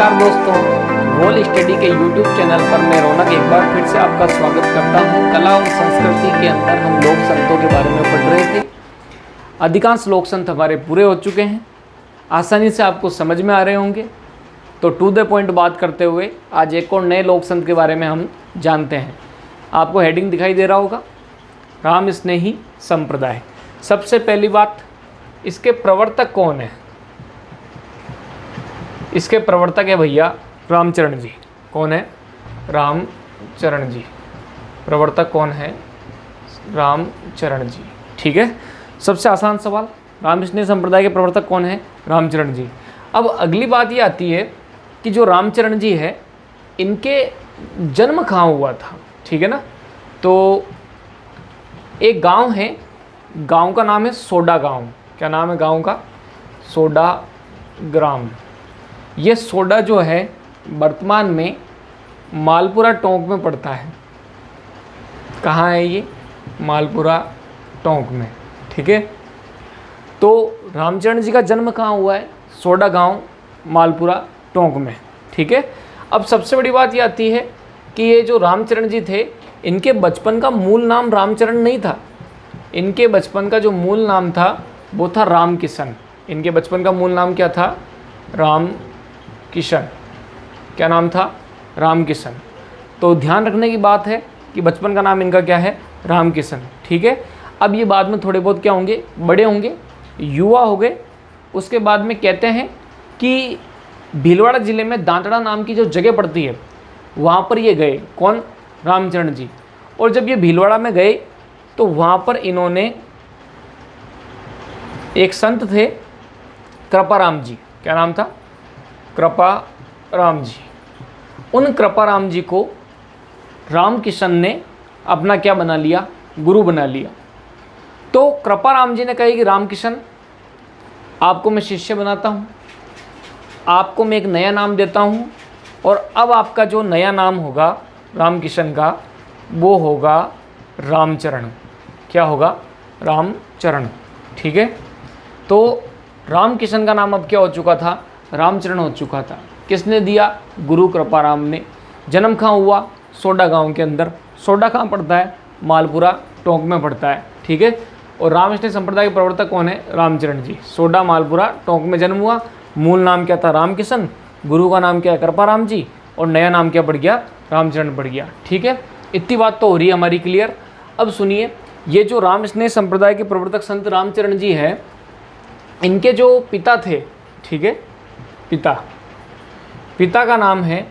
नमस्कार दोस्तों, role study के YouTube चैनल पर मैं रौनक एक बार फिर से आपका स्वागत करता हूं। कला और संस्कृति के अंदर हम लोक संतों के बारे में पढ़ रहे थे। अधिकांश लोक संत हमारे पूरे हो चुके हैं, आसानी से आपको समझ में आ रहे होंगे। तो टू द पॉइंट बात करते हुए आज एक और नए लोक संत के बारे में हम जानते हैं। आपको हेडिंग दिखाई दे रहा होगा, राम स्नेही संप्रदाय। सबसे पहली बात, इसके प्रवर्तक कौन है? इसके प्रवर्तक है भैया रामचरण जी। कौन है? रामचरण जी। प्रवर्तक कौन है? रामचरण जी। ठीक है, सबसे आसान सवाल, राम स्नेही संप्रदाय के प्रवर्तक कौन है? रामचरण जी। अब अगली बात ये आती है कि जो रामचरण जी है, इनके जन्म कहाँ हुआ था? ठीक है ना। तो एक गांव है, गांव का नाम है सोडा गांव। क्या नाम है गांव का? सोडा ग्राम। ये सोडा जो है वर्तमान में मालपुरा टोंक में पड़ता है। कहाँ है ये? मालपुरा टोंक में। ठीक है, तो रामचरण जी का जन्म कहाँ हुआ है? सोडा गांव, मालपुरा टोंक में। ठीक है, अब सबसे बड़ी बात ये आती है कि ये जो रामचरण जी थे, इनके बचपन का मूल नाम रामचरण नहीं था। इनके बचपन का जो मूल नाम था वो था राम किशन। इनके बचपन का मूल नाम क्या था? राम किशन। क्या नाम था? राम किशन। तो ध्यान रखने की बात है कि बचपन का नाम इनका क्या है? राम किशन। ठीक है, अब ये बाद में थोड़े बहुत क्या होंगे? बड़े होंगे, युवा हो गए। उसके बाद में कहते हैं कि भीलवाड़ा ज़िले में दांतड़ा नाम की जो जगह पड़ती है, वहाँ पर ये गए। कौन? रामचरण जी। और जब ये भीलवाड़ा में गए तो वहाँ पर इन्होंने, एक संत थे कृपाराम जी। क्या नाम था? कृपाराम जी। उन कृपाराम जी को राम किशन ने अपना क्या बना लिया? गुरु बना लिया। तो कृपाराम जी ने कहा कि राम किशन, आपको मैं शिष्य बनाता हूँ, आपको मैं एक नया नाम देता हूँ, और अब आपका जो नया नाम होगा राम किशन का, वो होगा रामचरण। क्या होगा? रामचरण। ठीक है, तो राम किशन का नाम अब क्या हो चुका था? रामचरण हो चुका था। किसने दिया? गुरु कृपाराम ने। जन्म कहाँ हुआ? सोडा गांव के अंदर। सोडा कहाँ पड़ता है? मालपुरा टोंक में पड़ता है। ठीक है, और राम स्नेही संप्रदाय के प्रवर्तक कौन है? रामचरण जी। सोडा मालपुरा टोंक में जन्म हुआ। मूल नाम क्या था? राम किशन। गुरु का नाम क्या है? कृपाराम जी। और नया नाम क्या पड़ गया? रामचरण पड़ गया। ठीक है, इतनी बात तो हो रही है हमारी क्लियर। अब सुनिए, ये जो राम स्नेही संप्रदाय के प्रवर्तक संत रामचरण जी है, इनके जो पिता थे, ठीक है, पिता का नाम है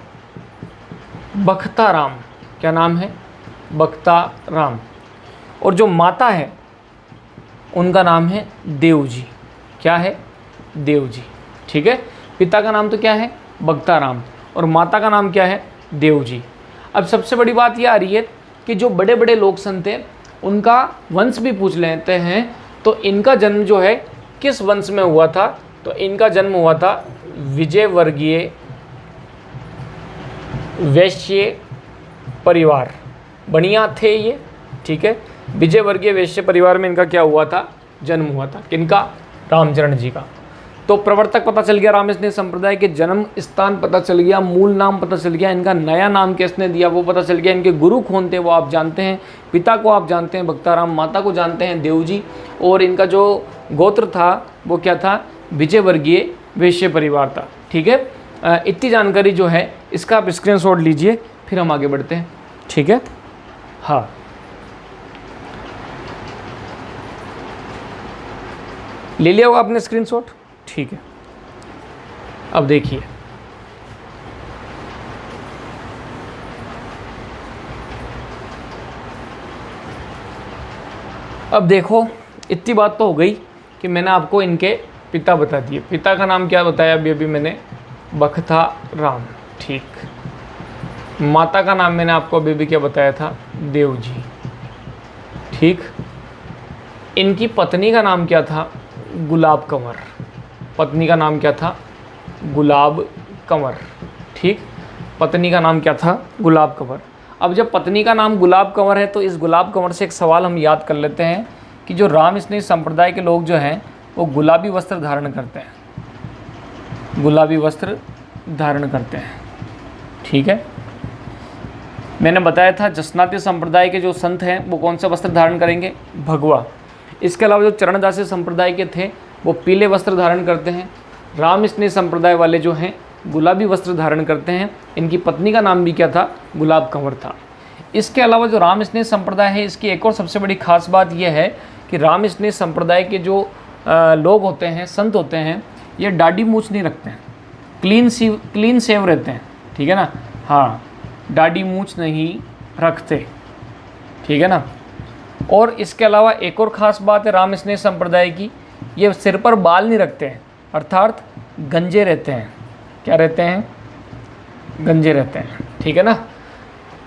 बख्ता राम। क्या नाम है? बख्ता राम। और जो माता है, उनका नाम है देव जी। क्या है? देव जी। ठीक है, पिता का नाम तो क्या है? बख्ता राम, और माता का नाम क्या है? देव जी। अब सबसे बड़ी बात यह आ रही है कि जो बड़े बड़े लोक संत हैं, उनका वंश भी पूछ लेते हैं। तो इनका जन्म जो है किस वंश में हुआ था? तो इनका जन्म हुआ था विजय वर्गीय वैश्य परिवार। बढ़िया थे ये। ठीक है, विजय वर्गीय वैश्य परिवार में इनका क्या हुआ था? जन्म हुआ था। किनका? रामचरण जी का। तो प्रवर्तक पता चल गया, राम स्नेही संप्रदाय के जन्म स्थान पता चल गया, मूल नाम पता चल गया, इनका नया नाम किसने दिया वो पता चल गया, इनके गुरु कौन थे वो आप जानते हैं, पिता को आप जानते हैं बख्ताराम, माता को जानते हैं देव जी, और इनका जो गोत्र था वो क्या था? विजय वर्गीय वैश्य परिवार था। ठीक है, इतनी जानकारी जो है इसका आप स्क्रीनशॉट लीजिए, फिर हम आगे बढ़ते हैं। ठीक है, हाँ, ले लिया होगा आपने स्क्रीनशॉट? ठीक है, अब देखिए, अब देखो, इतनी बात तो हो गई कि मैंने आपको इनके पिता बता दिए। पिता का नाम क्या बताया अभी मैंने? बख्ता राम। ठीक, माता का नाम मैंने आपको अभी क्या बताया था? देव जी। ठीक, इनकी पत्नी का नाम क्या था? गुलाब कंवर। पत्नी का नाम क्या था? गुलाब कंवर। ठीक, पत्नी का नाम क्या था? गुलाब कंवर। अब जब पत्नी का नाम गुलाब कंवर है, तो इस गुलाब कंवर से एक सवाल हम याद कर लेते हैं कि जो राम स्नेही संप्रदाय के लोग जो हैं वो गुलाबी वस्त्र धारण करते हैं। गुलाबी वस्त्र धारण करते हैं। ठीक है, मैंने बताया था जसनाती संप्रदाय के जो संत हैं वो कौन सा वस्त्र धारण करेंगे, भगवा। इसके अलावा जो चरणदासी संप्रदाय के थे वो पीले वस्त्र धारण करते हैं। राम स्नेह संप्रदाय वाले जो हैं गुलाबी वस्त्र धारण करते हैं। इनकी पत्नी का नाम भी क्या था, गुलाब कंवर था। इसके अलावा जो राम स्नेह संप्रदाय है इसकी एक और सबसे बड़ी खास बात यह है कि राम स्नेह संप्रदाय के जो लोग होते हैं, संत होते हैं, ये दाढ़ी मूछ नहीं रखते हैं, क्लीन सेव रहते हैं। ठीक है ना, हाँ, दाढ़ी मूछ नहीं रखते। ठीक है ना। और इसके अलावा एक और ख़ास बात है राम स्नेह संप्रदाय की, ये सिर पर बाल नहीं रखते हैं, अर्थात गंजे रहते हैं। क्या रहते हैं, गंजे रहते हैं। ठीक है ना।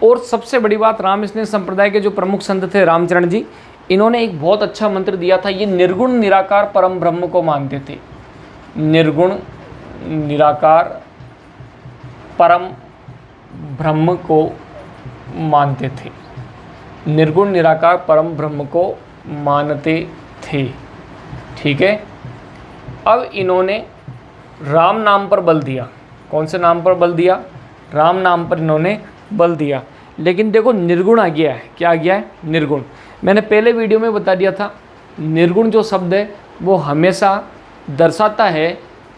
और सबसे बड़ी बात, राम स्नेह संप्रदाय के जो प्रमुख संत थे रामचरण जी, इन्होंने एक बहुत अच्छा मंत्र दिया था। ये निर्गुण निराकार परम ब्रह्म को मानते थे। निर्गुण निराकार परम ब्रह्म को मानते थे। निर्गुण निराकार परम ब्रह्म को मानते थे। ठीक है। अब इन्होंने राम नाम पर बल दिया। कौन से नाम पर बल दिया, राम नाम पर इन्होंने बल दिया। लेकिन देखो निर्गुण आ गया है। क्या आ गया है, निर्गुण। मैंने पहले वीडियो में बता दिया था, निर्गुण जो शब्द है वो हमेशा दर्शाता है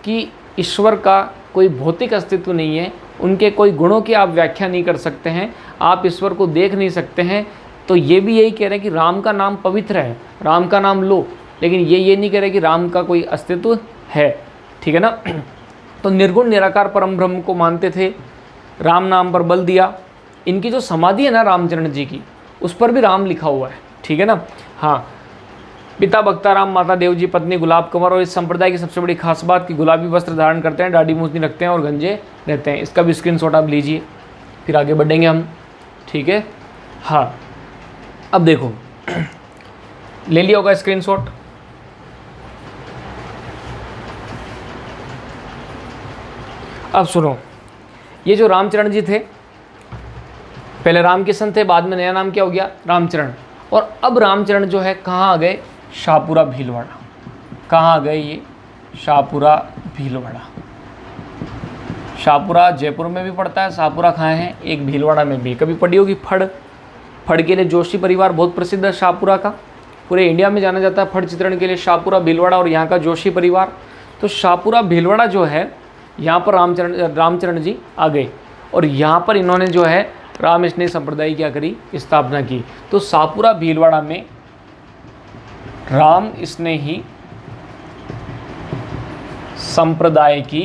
कि ईश्वर का कोई भौतिक अस्तित्व नहीं है, उनके कोई गुणों की आप व्याख्या नहीं कर सकते हैं, आप ईश्वर को देख नहीं सकते हैं। तो ये भी यही कह रहे हैं कि राम का नाम पवित्र है, राम का नाम लो, लेकिन ये नहीं कह रहे कि राम का कोई अस्तित्व है। ठीक है ना। तो निर्गुण निराकार परम ब्रह्म को मानते थे, राम नाम पर बल दिया। इनकी जो समाधि है ना रामचरण जी की, उस पर भी राम लिखा हुआ है। ठीक है ना। हाँ, पिता भक्ताराम, माता देव जी, पत्नी गुलाब कंवर। और इस संप्रदाय की सबसे बड़ी खास बात कि गुलाबी वस्त्र धारण करते हैं, दाढ़ी मूछ नहीं रखते हैं और गंजे रहते हैं। इसका भी स्क्रीनशॉट आप लीजिए, फिर आगे बढ़ेंगे हम। ठीक है। हाँ, अब देखो, ले लिया होगा स्क्रीनशॉट। अब सुनो, ये जो रामचरण जी थे, पहले राम किशन थे, बाद में नया नाम क्या हो गया, रामचरण। और अब रामचरण जो है कहाँ आ गए, शाहपुरा भीलवाड़ा। कहाँ आ गए ये, शाहपुरा भीलवाड़ा। शाहपुरा जयपुर में भी पड़ता है, शाहपुरा कहाँ है, एक भीलवाड़ा में भी। कभी पढ़ी होगी फड़। फड़ के लिए जोशी परिवार बहुत प्रसिद्ध है शाहपुरा का, पूरे इंडिया में जाना जाता है फड़ चित्रण के लिए, शाहपुरा भीलवाड़ा और यहाँ का जोशी परिवार। तो शाहपुरा भीलवाड़ा जो है, यहाँ पर रामचरण जी आ गए और यहाँ पर इन्होंने जो है राम स्नेह संप्रदाय क्या करी, स्थापना की। तो शाहपुरा भीलवाड़ा में राम स्नेही संप्रदाय की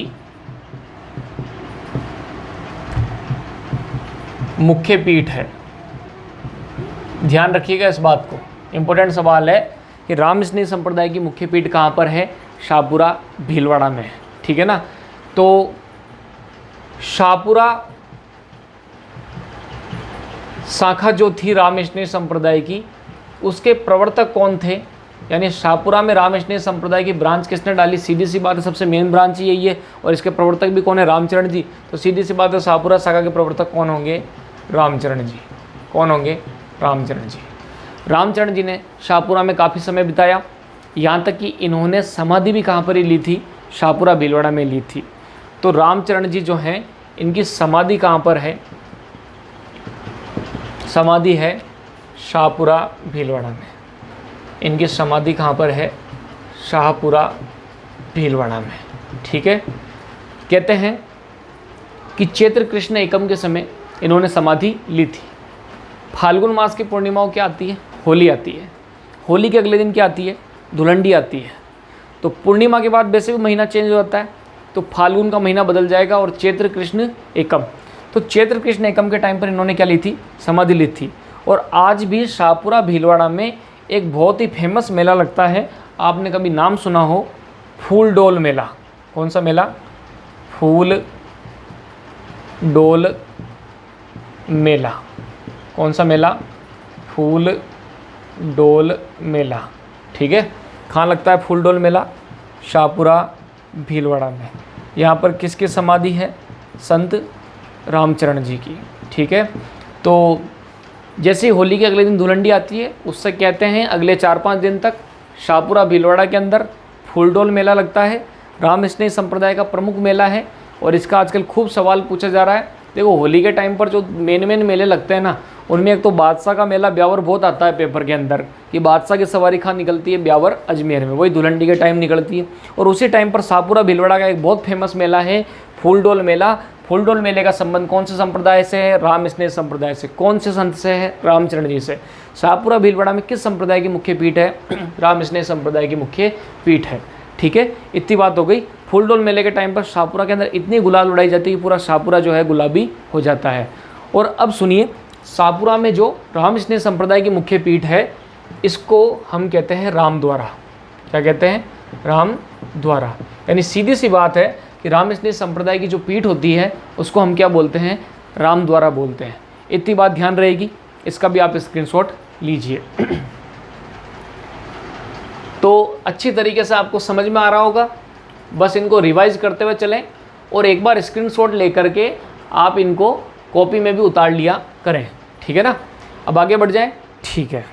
मुख्य पीठ है। ध्यान रखिएगा इस बात को, इंपॉर्टेंट सवाल है कि राम स्नेह संप्रदाय की मुख्य पीठ कहाँ पर है, शाहपुरा भीलवाड़ा में है। ठीक है ना। तो शाहपुरा शाखा जो थी राम स्नेह संप्रदाय की, उसके प्रवर्तक कौन थे, यानी शाहपुरा में राम स्नेह संप्रदाय की ब्रांच किसने डाली, सीधी सी बात है सबसे मेन ब्रांच ही यही है और इसके प्रवर्तक भी कौन है, रामचरण जी। तो सीधी सी बात है शाहपुरा शाखा के प्रवर्तक कौन होंगे, रामचरण जी। कौन होंगे, रामचरण जी। रामचरण जी ने शाहपुरा में काफ़ी समय बिताया, यहाँ तक कि इन्होंने समाधि भी कहाँ पर ही ली थी, शाहपुरा भीलवाड़ा में ली थी। तो रामचरण जी जो हैं, इनकी समाधि कहाँ पर है, समाधि है शाहपुरा भीलवाड़ा में। इनकी समाधि कहाँ पर है, शाहपुरा भीलवाड़ा में। ठीक है। कहते हैं कि चैत्र कृष्ण एकम के समय इन्होंने समाधि ली थी। फाल्गुन मास की पूर्णिमाओं क्या आती है, होली आती है। होली के अगले दिन क्या आती है, धुलंडी आती है। तो पूर्णिमा के बाद वैसे भी महीना चेंज हो जाता है, तो फाल्गुन का महीना बदल जाएगा और चैत्र कृष्ण एकम। तो चैत्र कृष्ण एकम के टाइम पर इन्होंने क्या ली थी, समाधि ली थी। और आज भी शाहपुरा भीलवाड़ा में एक बहुत ही फेमस मेला लगता है, आपने कभी नाम सुना हो, फूल डोल मेला। कौन सा मेला, फूल डोल मेला। कौन सा मेला, फूल डोल मेला। ठीक है। कहाँ लगता है फूल डोल मेला, शाहपुरा भीलवाड़ा में। यहाँ पर किसकी समाधि है, संत रामचरण जी की। ठीक है। तो जैसे ही होली के अगले दिन धुलंडी आती है, उससे कहते हैं अगले 4-5 दिन तक शाहपुरा भीलवाड़ा के अंदर फूल डोल मेला लगता है। राम स्नेह संप्रदाय का प्रमुख मेला है। और इसका आजकल खूब सवाल पूछा जा रहा है। देखो होली के टाइम पर जो मेन मेले लगते हैं ना, उनमें एक तो बादशाह का मेला ब्यावर बहुत आता है पेपर के अंदर, कि बादशाह की सवारी कहाँ निकलती है, ब्यावर अजमेर में, वही धुलंडी के टाइम निकलती है। और उसी टाइम पर शाहपुरा भीलवाड़ा का एक बहुत फेमस मेला है फूलडोल मेला। फूलडोल मेले का संबंध कौन से संप्रदाय से है? राम स्नेह संप्रदाय से। कौन से संत से है? रामचरण जी से। शाहपुरा भीलवाड़ा में किस संप्रदाय की मुख्य पीठ है? राम स्नेह संप्रदाय की मुख्य पीठ है। ठीक है, इतनी बात हो गई। फूलडोल मेले के टाइम पर शाहपुरा के अंदर इतनी गुलाल उड़ाई जाती है कि पूरा शाहपुरा जो है गुलाबी हो जाता है। और अब सुनिए, शाहपुरा में जो राम स्नेह संप्रदाय की मुख्य पीठ है, इसको हम कहते हैं राम द्वारा। क्या कहते हैं? राम द्वारा। यानी सीधी सी बात है कि राम स्नेह संप्रदाय की जो पीठ होती है उसको हम क्या बोलते हैं? राम द्वारा बोलते हैं। इतनी बात ध्यान रहेगी, इसका भी आप स्क्रीनशॉट लीजिए। तो अच्छी तरीके से आपको समझ में आ रहा होगा, बस इनको रिवाइज करते हुए चलें और एक बार स्क्रीनशॉट लेकर के आप इनको कॉपी में भी उतार लिया करें। ठीक है ना? अब आगे बढ़ जाएं। ठीक है,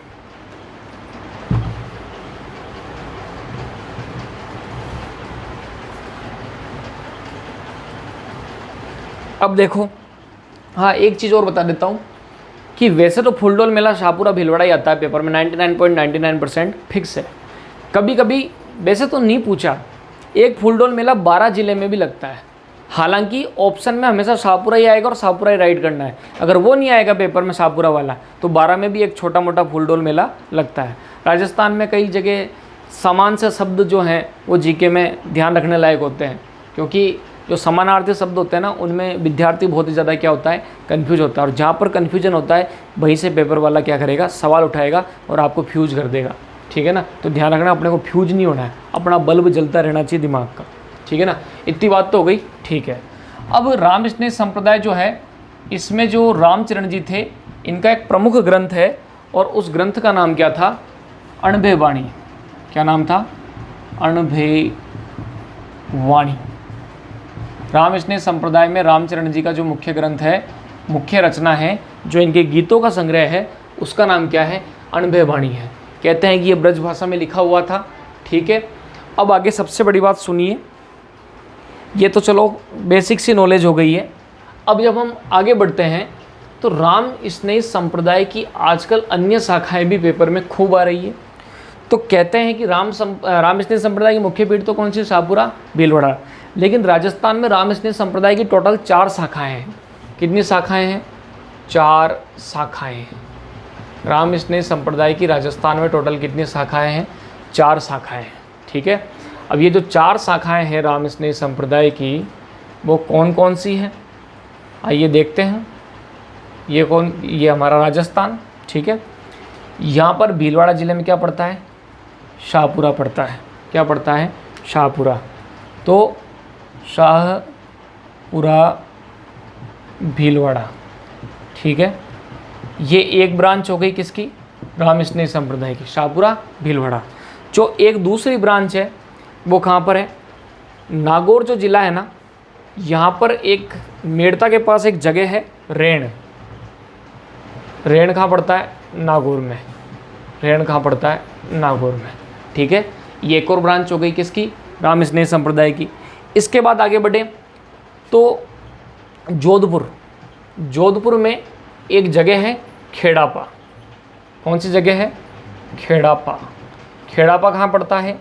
अब देखो, हाँ एक चीज़ और बता देता हूँ कि वैसे तो फूलडोल मेला शाहपुरा भीलवाड़ा ही आता है पेपर में, 99.99% फिक्स है। कभी कभी वैसे तो नहीं पूछा, एक फूलडोल मेला 12 ज़िले में भी लगता है। हालांकि ऑप्शन में हमेशा शाहपुरा ही आएगा और शाहपुरा ही राइट करना है। अगर वो नहीं आएगा पेपर में शाहपुरा वाला, तो 12 में भी एक छोटा मोटा फूलडोल मेला लगता है। राजस्थान में कई जगह समान से शब्द जो हैं वो जीके में ध्यान रखने लायक होते हैं, क्योंकि जो समानार्थी शब्द होते हैं ना, उनमें विद्यार्थी बहुत ही ज़्यादा क्या होता है? कन्फ्यूज होता है। और जहाँ पर कन्फ्यूजन होता है वहीं से पेपर वाला क्या करेगा? सवाल उठाएगा और आपको फ्यूज कर देगा। ठीक है ना? तो ध्यान रखना, अपने को फ्यूज नहीं होना है, अपना बल्ब जलता रहना चाहिए दिमाग का। ठीक है ना? इतनी बात तो हो गई। ठीक है, अब राम स्नेह संप्रदाय जो है, इसमें जो रामचरण जी थे, इनका एक प्रमुख ग्रंथ है और उस ग्रंथ का नाम क्या था? अणभे वाणी। क्या नाम था? अणभे वाणी। राम स्नेह संप्रदाय में रामचरण जी का जो मुख्य ग्रंथ है, मुख्य रचना है, जो इनके गीतों का संग्रह है, उसका नाम क्या है? अणभे वाणी है। कहते हैं कि ये ब्रज भाषा में लिखा हुआ था। ठीक है, अब आगे सबसे बड़ी बात सुनिए, ये तो चलो बेसिक सी नॉलेज हो गई है। अब जब हम आगे बढ़ते हैं तो राम स्नेह संप्रदाय की आजकल अन्य शाखाएं भी पेपर में खूब आ रही है। तो कहते हैं कि राम स्नेह संप्रदाय की मुख्य पीठ तो कौन सी? शाहपुरा भीलवाड़ा। लेकिन राजस्थान में राम स्नेह संप्रदाय की टोटल 4 शाखाएं हैं। कितनी शाखाएं हैं? 4 शाखाएं हैं। राम स्नेह संप्रदाय की राजस्थान में टोटल कितनी शाखाएं हैं? 4 शाखाएं हैं। ठीक है, अब ये जो 4 शाखाएं हैं राम स्नेह संप्रदाय की, वो कौन कौन सी हैं? आइए देखते हैं। ये हमारा राजस्थान। ठीक है, यहाँ पर भीलवाड़ा ज़िले में क्या पड़ता है? शाहपुरा पड़ता है। क्या पड़ता है? शाहपुरा। तो शाहपुरा भीलवाड़ा। ठीक है, ये एक ब्रांच हो गई किसकी? राम स्नेह संप्रदाय की, शाहपुरा भीलवाड़ा। जो एक दूसरी ब्रांच है वो कहाँ पर है? नागौर जो ज़िला है ना, यहाँ पर एक मेड़ता के पास एक जगह है रेण। रेण कहाँ पड़ता है? नागौर में। रेण कहाँ पड़ता है? नागौर में। ठीक है, ये एक और ब्रांच हो गई किसकी? राम स्नेह संप्रदाय की। इसके बाद आगे बढ़े तो जोधपुर में एक जगह है खेड़ापा। कौन सी जगह है? खेड़ापा। खेड़ापा कहाँ पड़ता है?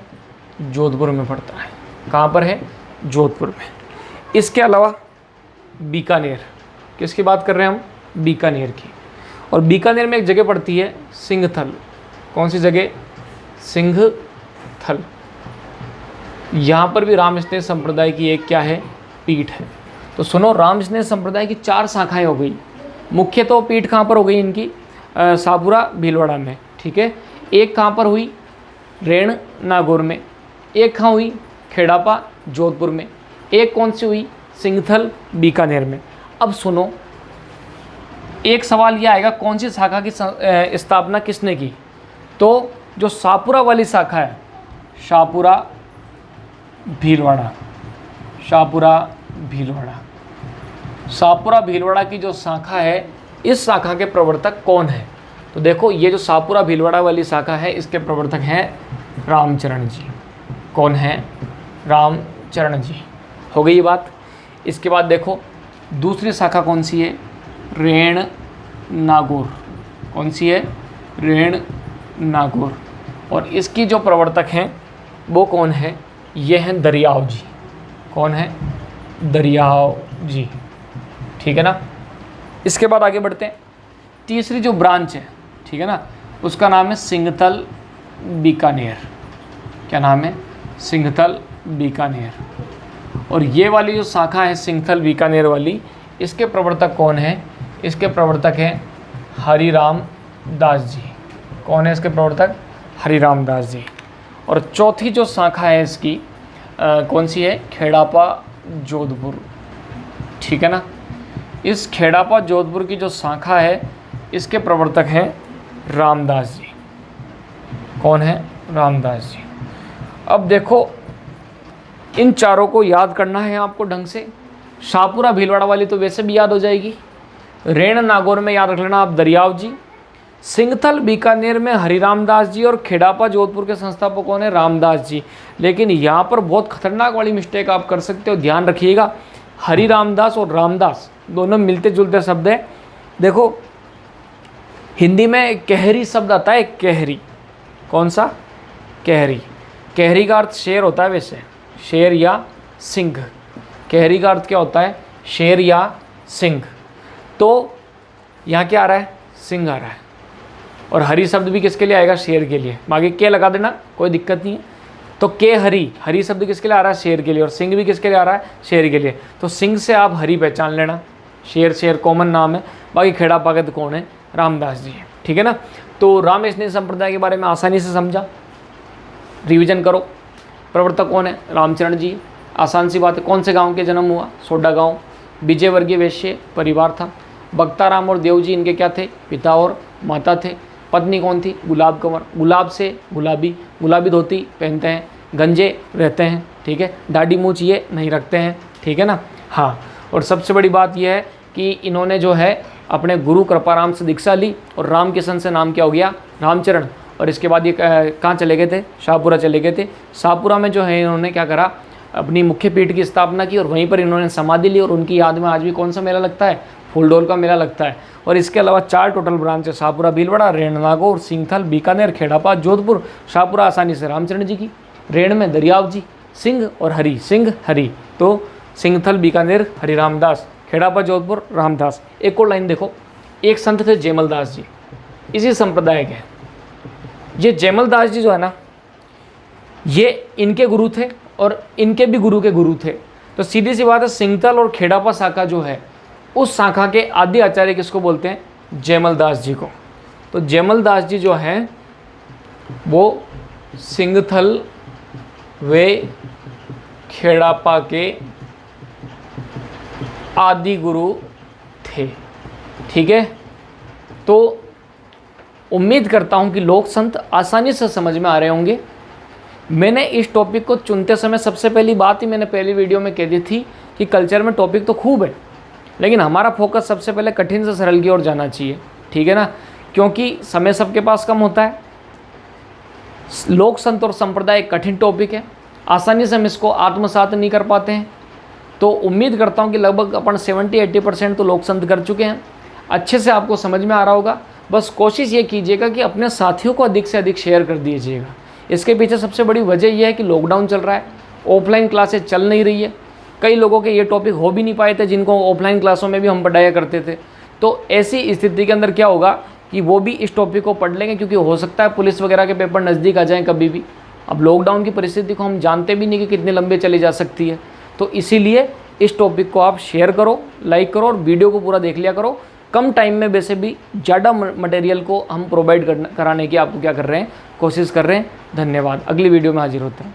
जोधपुर में पड़ता है। कहाँ पर है? जोधपुर में। इसके अलावा बीकानेर। किसकी बात कर रहे हैं हम? बीकानेर की। और बीकानेर में एक जगह पड़ती है सिंघथल। कौन सी जगह? सिंघथल। यहाँ पर भी राम स्नेह संप्रदाय की एक क्या है? पीठ है। तो सुनो, राम स्नेह संप्रदाय की 4 शाखाएं हो गई। मुख्य तो पीठ कहाँ पर हो गई इनकी? शाहपुरा भीलवाड़ा में। ठीक है, एक कहाँ पर हुई? रेण नागौर में। एक कहाँ हुई? खेड़ापा जोधपुर में। एक कौन सी हुई? सिंघथल बीकानेर में। अब सुनो, एक सवाल ये आएगा, कौन सी शाखा की स्थापना किसने की? तो जो शाहपुरा वाली शाखा है, शाहपुरा भीलवाड़ा। शाहपुरा भीलवाड़ा। शाहपुरा भीलवाड़ा की जो शाखा है, इस शाखा के प्रवर्तक कौन है? तो देखो, ये जो शाहपुरा भीलवाड़ा वाली शाखा है, इसके प्रवर्तक हैं रामचरण जी। कौन है? रामचरण जी। हो गई ये बात। इसके बाद देखो दूसरी शाखा कौन सी है, रेण नागौर। कौन सी है, रेण नागौर। और इसकी जो प्रवर्तक हैं वो कौन है, ये हैं दरियाव जी। कौन है, दरियाव जी। ठीक है ना। इसके बाद आगे बढ़ते हैं, तीसरी जो ब्रांच है, ठीक है ना, उसका नाम है सिंघतल बीकानेर। क्या नाम है, सिंघतल बीकानेर। और ये वाली जो शाखा है सिंघतल बीकानेर वाली, इसके प्रवर्तक कौन है, इसके प्रवर्तक हैं हरिराम दास जी। कौन है इसके प्रवर्तक, हरिराम दास जी। और चौथी जो शाखा है इसकी कौन सी है, खेड़ापा जोधपुर। ठीक है ना। इस खेड़ापा जोधपुर की जो शाखा है इसके प्रवर्तक हैं रामदास जी। कौन है, रामदास जी। अब देखो इन चारों को याद करना है आपको ढंग से। शाहपुरा भीलवाड़ा वाली तो वैसे भी याद हो जाएगी। रेण नागौर में याद रख लेना आप दरियाव जी। सिंघतल बीकानेर में हरिराम दास जी और खेड़ापा जोधपुर के संस्थापक कौन है, रामदास जी। लेकिन यहाँ पर बहुत खतरनाक वाली मिस्टेक आप कर सकते हो, ध्यान रखिएगा। हरि रामदास और रामदास दोनों मिलते जुलते शब्द हैं। देखो हिंदी में कहरी शब्द आता है, कहरी। कौन सा, कहरी। कहरी का अर्थ शेर होता है वैसे, शेर या सिंह। कहरी का अर्थ क्या होता है, शेर या सिंह। तो यहाँ क्या आ रहा है, सिंह आ रहा है। और हरी शब्द भी किसके लिए आएगा, शेर के लिए। आगे के लगा देना, कोई दिक्कत नहीं है। तो के हरी, हरी शब्द किसके लिए आ रहा है, शेर के लिए। और सिंह भी किसके लिए आ रहा है, शेर के लिए। तो सिंह से आप हरी पहचान लेना। शेर शेर कॉमन नाम है। बाकी खेड़ा पागत कौन है, रामदास जी है। ठीक है ना। तो राम स्नेह संप्रदाय के बारे में आसानी से समझा, रिवीजन करो। प्रवर्तक कौन है, रामचरण जी। आसान सी बात है। कौन से गांव के जन्म हुआ, सोडा गांव। विजय वर्गीय वैश्य परिवार था। बख्ताराम और देव जी इनके क्या थे, पिता और माता थे। पत्नी कौन थी, गुलाब कंवर। गुलाब से गुलाबी, गुलाबी धोती पहनते हैं, गंजे रहते हैं। ठीक है। दाढ़ी मूंछ ये नहीं रखते हैं। ठीक है ना। हाँ। और सबसे बड़ी बात यह है कि इन्होंने जो है अपने गुरु कृपाराम से दीक्षा ली और राम किशन से नाम क्या हो गया, रामचरण। और इसके बाद ये कहाँ चले गए थे, शाहपुरा चले गए थे। शाहपुरा में जो है इन्होंने क्या करा, अपनी मुख्य पीठ की स्थापना की और वहीं पर इन्होंने समाधि ली। और उनकी याद में आज भी कौन सा मेला लगता है, फूलडोल का मेला लगता है। और इसके अलावा 4 टोटल ब्रांच है, शाहपुरा भीलवाड़ा, रेण नागौर, सिंघतल बीकानेर, खेड़ापा जोधपुर। शाहपुरा आसानी से रामचरण जी की, रेण में दरियाव जी, सिंह और हरी, सिंह हरी। तो सिंघतल बीकानेर हरि रामदास, खेड़ापा जोधपुर रामदास। एक और लाइन देखो, एक संत थे जयमल दास जी, इसी संप्रदाय के। ये जयमल दास जी जो है ना, ये इनके गुरु थे और इनके भी गुरु के गुरु थे। तो सीधी सी बात है, सिंघतल और खेड़ापा शाखा जो है, उस शाखा के आदि आचार्य किसको बोलते हैं, जयमल दास जी को। तो जयमल दास जी जो हैं वो सिंघतल वे खेड़ापा के आदि गुरु थे। ठीक है। तो उम्मीद करता हूं कि लोक संत आसानी से समझ में आ रहे होंगे। मैंने इस टॉपिक को चुनते समय सबसे पहली बात ही मैंने पहली वीडियो में कह दी थी कि कल्चर में टॉपिक तो खूब है, लेकिन हमारा फोकस सबसे पहले कठिन से सरल की ओर जाना चाहिए। ठीक है ना। क्योंकि समय सबके पास कम होता है। लोक संत और संप्रदाय एक कठिन टॉपिक है, आसानी से हम इसको आत्मसात नहीं कर पाते हैं। तो उम्मीद करता हूं कि लगभग अपन 70-80% तो लोक संत कर चुके हैं। अच्छे से आपको समझ में आ रहा होगा। बस कोशिश ये कीजिएगा कि अपने साथियों को अधिक से अधिक शेयर कर दीजिएगा। इसके पीछे सबसे बड़ी वजह यह है कि लॉकडाउन चल रहा है, ऑफलाइन क्लासेस चल नहीं रही है। कई लोगों के ये टॉपिक हो भी नहीं पाए थे जिनको ऑफलाइन क्लासों में भी हम पढ़ाया करते थे। तो ऐसी स्थिति के अंदर क्या होगा कि वो भी इस टॉपिक को पढ़ लेंगे, क्योंकि हो सकता है पुलिस वगैरह के पेपर नज़दीक आ जाएं कभी भी। अब लॉकडाउन की परिस्थिति को हम जानते भी नहीं कि कितने लंबे चली जा सकती है। तो इसीलिए इस टॉपिक को आप शेयर करो, लाइक करो और वीडियो को पूरा देख लिया करो। कम टाइम में वैसे भी ज़्यादा मटेरियल को हम प्रोवाइड कराने की आपको क्या कर रहे हैं, कोशिश कर रहे हैं। धन्यवाद। अगली वीडियो में हाजिर होते हैं।